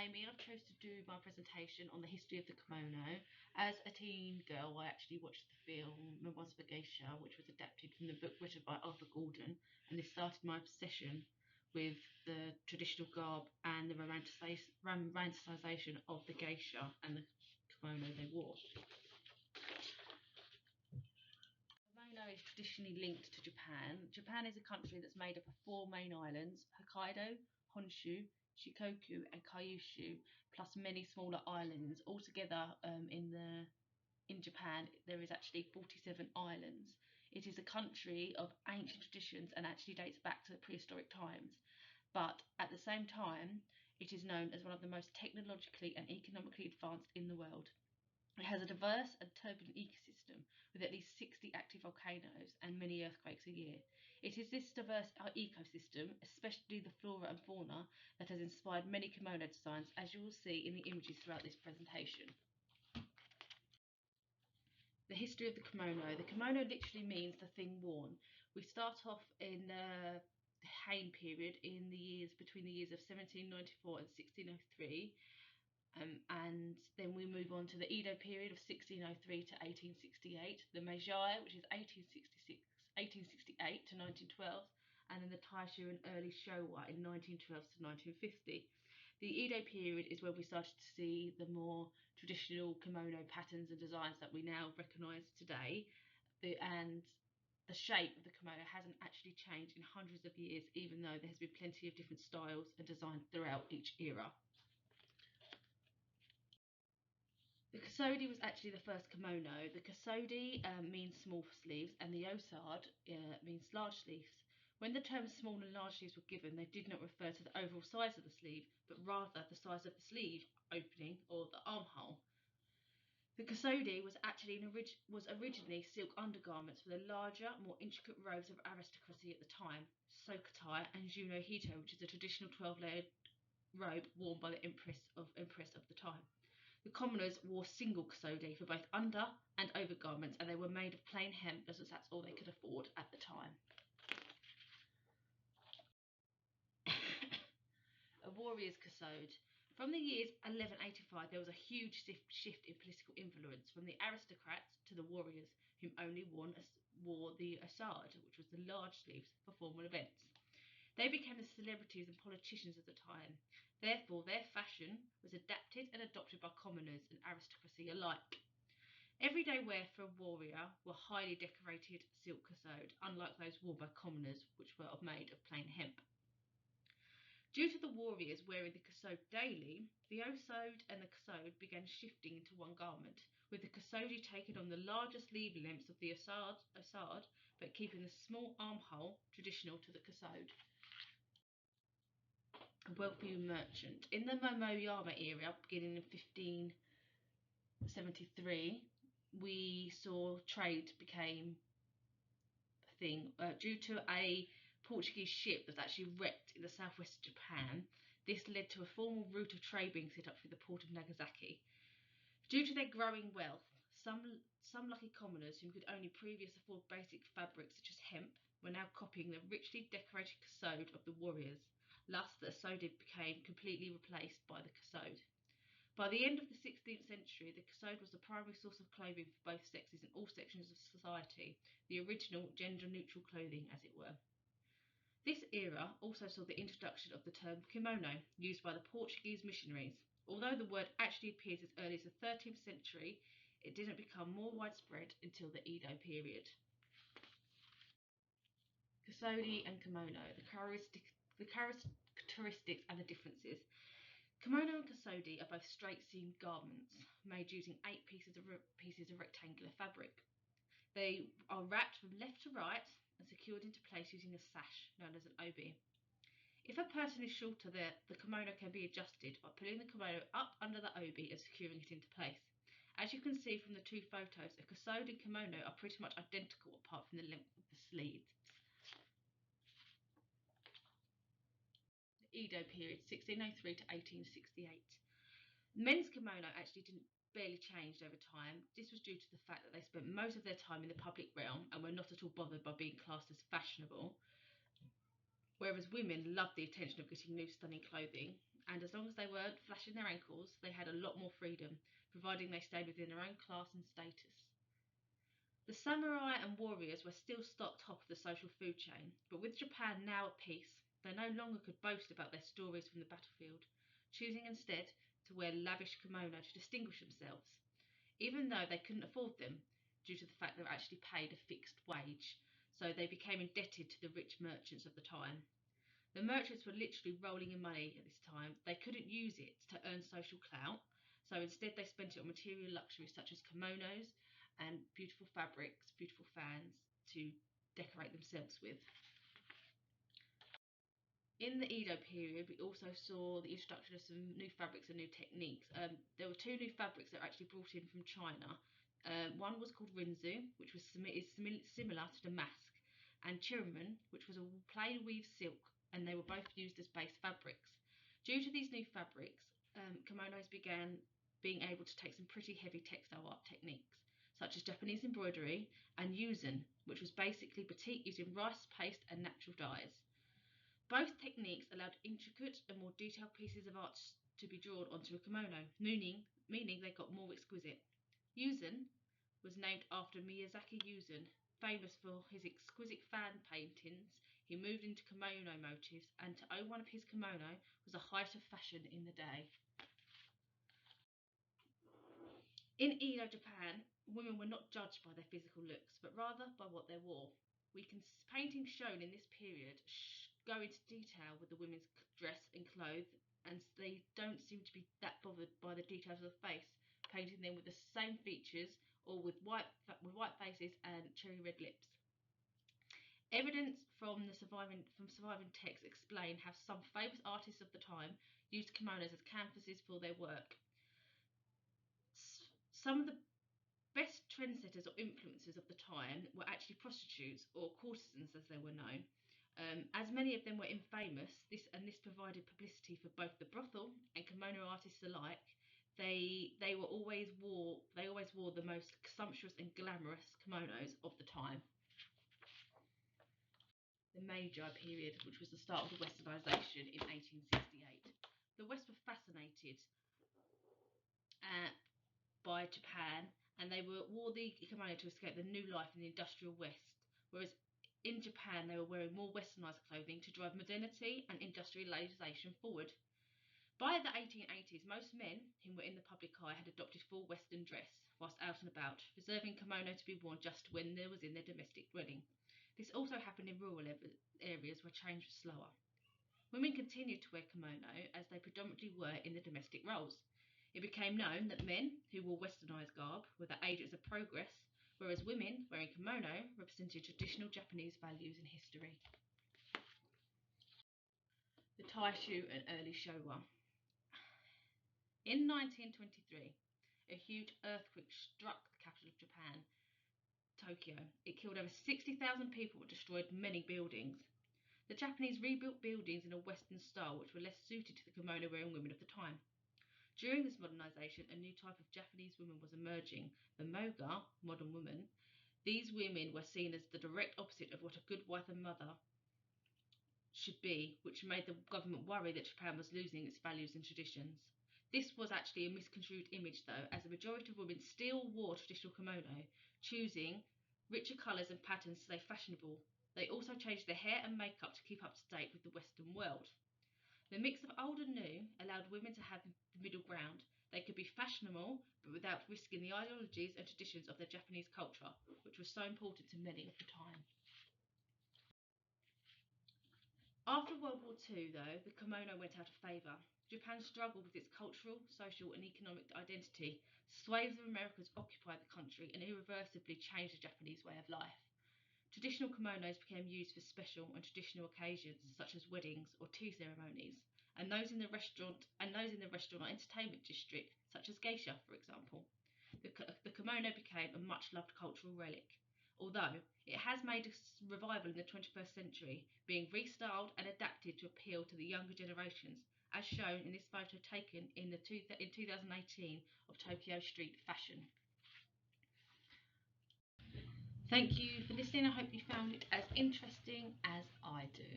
Amy. I chose to do my presentation on the history of the kimono. As a teen girl, I actually watched the film Memoirs of a Geisha, which was adapted from the book written by Arthur Gordon, and this started my obsession with the traditional garb and the romanticisation of the geisha and the kimono they wore. Kimono is traditionally linked to Japan. Japan is a country that's made up of 4 main islands: Hokkaido, Honshu, Shikoku and Kyushu, plus many smaller islands. Altogether, in Japan, there is actually 47 islands. It is a country of ancient traditions and actually dates back to prehistoric times. But at the same time, it is known as one of the most technologically and economically advanced in the world. It has a diverse and turbulent ecosystem with at least 60 active volcanoes and many earthquakes a year. It is this diverse ecosystem, especially the flora and fauna, that has inspired many kimono designs, as you will see in the images throughout this presentation. The history of the kimono. The kimono literally means the thing worn. We start off in the Heian period in the years between the years of 1794 and 1603. And then we move on to the Edo period of 1603 to 1868, the Meiji, which is 1868 to 1912, and then the Taisho and early Showa in 1912 to 1950. The Edo period is where we started to see the more traditional kimono patterns and designs that we now recognise today, and the shape of the kimono hasn't actually changed in hundreds of years, even though there has been plenty of different styles and designs throughout each era. The kasodi was actually the first kimono. The kasodi means small sleeves and the osade means large sleeves. When the terms small and large sleeves were given, they did not refer to the overall size of the sleeve, but rather the size of the sleeve opening or the armhole. The kasodi was originally silk undergarments for the larger, more intricate robes of aristocracy at the time, sokotai and juno hito, which is a traditional 12-layered robe worn by the empress of the time. The commoners wore single kasodi for both under and overgarments, and they were made of plain hemp, as that's all they could afford at the time. A warrior's kasode. From the years 1185, there was a huge shift in political influence from the aristocrats to the warriors, whom only wore the osade, which was the large sleeves, for formal events. They became the celebrities and politicians of the time. Therefore, their fashion was adapted and adopted by commoners and aristocracy alike. Everyday wear for a warrior were highly decorated silk kasode, unlike those worn by commoners, which were made of plain hemp. Due to the warriors wearing the kasode daily, the osade and the kasode began shifting into one garment, with the kasodi taking on the larger sleeve lengths of the osade, but keeping the small armhole traditional to the kasode. A wealthy merchant. In the Momoyama era, beginning in 1573, we saw trade became a thing due to a Portuguese ship that's actually wrecked in the southwest of Japan. This led to a formal route of trade being set up through the port of Nagasaki. Due to their growing wealth, some lucky commoners who could only previously afford basic fabrics such as hemp were now copying the richly decorated kasode of the warriors. Thus, the osade became completely replaced by the kasode. By the end of the 16th century, the kasode was the primary source of clothing for both sexes in all sections of society, the original gender-neutral clothing, as it were. This era also saw the introduction of the term kimono, used by the Portuguese missionaries. Although the word actually appears as early as the 13th century, it didn't become more widespread until the Edo period. Kasodi and kimono, the characteristics and the differences. Kimono and kasodi are both straight-seamed garments made using 8 pieces of rectangular fabric. They are wrapped from left to right and secured into place using a sash known as an obi. If a person is shorter, the kimono can be adjusted by pulling the kimono up under the obi and securing it into place. As you can see from the 2 photos, a kasodi and kimono are pretty much identical apart from the length of the sleeves. The Edo period, 1603 to 1868. Men's kimono actually barely changed over time. This was due to the fact that they spent most of their time in the public realm and were not at all bothered by being classed as fashionable, whereas women loved the attention of getting new stunning clothing. and as long as they weren't flashing their ankles, they had a lot more freedom, providing they stayed within their own class and status. The samurai and warriors were still stocked top of the social food chain, but with Japan now at peace, they no longer could boast about their stories from the battlefield, choosing instead to wear lavish kimono to distinguish themselves, even though they couldn't afford them due to the fact they were actually paid a fixed wage, so they became indebted to the rich merchants of the time. The merchants were literally rolling in money at this time. They couldn't use it to earn social clout, so instead they spent it on material luxuries such as kimonos and beautiful fabrics, beautiful fans to decorate themselves with. In the Edo period, we also saw the introduction of some new fabrics and new techniques. There were two new fabrics that were actually brought in from China. One was called rinzu, which was similar to the mask, and chiriman, which was a plain weave silk, and they were both used as base fabrics. Due to these new fabrics, kimonos began being able to take some pretty heavy textile art techniques, such as Japanese embroidery and yuzen, which was basically batik using rice paste and natural dyes. Both techniques allowed intricate and more detailed pieces of art to be drawn onto a kimono, meaning they got more exquisite. Yuzen was named after Miyazaki Yuzen, famous for his exquisite fan paintings. He moved into kimono motifs, and to own one of his kimono was a height of fashion in the day. In Edo, Japan, women were not judged by their physical looks, but rather by what they wore. Paintings shown in this period go into detail with the women's dress and clothes, and they don't seem to be that bothered by the details of the face, painting them with the same features or with white faces and cherry red lips. Evidence from surviving texts explain how some famous artists of the time used kimonos as canvases for their work. Some of the best trendsetters or influencers of the time were actually prostitutes, or courtesans as they were known. As many of them were infamous, this provided publicity for both the brothel and kimono artists alike. They always wore the most sumptuous and glamorous kimonos of the time. The Meiji period, which was the start of the Westernization in 1868. The West were fascinated by Japan, and they wore the kimono to escape the new life in the industrial West, whereas in Japan they were wearing more westernized clothing to drive modernity and industrialization forward. By the 1880s, most men who were in the public eye had adopted full Western dress whilst out and about, reserving kimono to be worn just when there was in their domestic dwelling. This also happened in rural areas where change was slower. Women continued to wear kimono as they predominantly were in the domestic roles. It became known that men who wore westernized garb were the agents of progress, whereas women wearing kimono represented traditional Japanese values and history. The Taisho and early Showa. In 1923, a huge earthquake struck the capital of Japan, Tokyo. It killed over 60,000 people and destroyed many buildings. The Japanese rebuilt buildings in a Western style which were less suited to the kimono-wearing women of the time. During this modernization, a new type of Japanese woman was emerging, the moga, modern woman. These women were seen as the direct opposite of what a good wife and mother should be, which made the government worry that Japan was losing its values and traditions. This was actually a misconstrued image though, as the majority of women still wore traditional kimono, choosing richer colours and patterns to stay fashionable. They also changed their hair and makeup to keep up to date with the Western world. The mix of old and new allowed women to have the middle ground. They could be fashionable, but without risking the ideologies and traditions of their Japanese culture, which was so important to many of the time. After World War II, though, the kimono went out of favour. Japan struggled with its cultural, social and economic identity. Slaves of Americans occupied the country and irreversibly changed the Japanese way of life. Traditional kimonos became used for special and traditional occasions such as weddings or tea ceremonies, and those in the restaurant or entertainment district, such as geisha, for example. The kimono became a much-loved cultural relic, although it has made a revival in the 21st century, being restyled and adapted to appeal to the younger generations, as shown in this photo taken in 2018 of Tokyo street fashion. Thank you for listening. I hope you found it as interesting as I do.